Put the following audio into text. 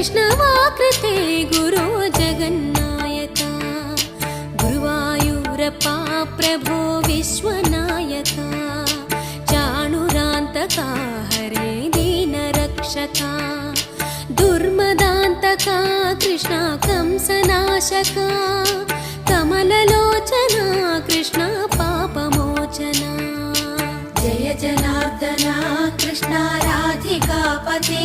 वैष्णवाकृते गुरो जगन्नायका गुरुवायूरप्पा प्रभो विश्वनायका चाणुरान्तका हरे दीनरक्षका दुर्मदान्तका कृष्णा कंसनाशका कमललोचना कृष्णा पापमोचना जय जनार्दना कृष्णा राधिकापते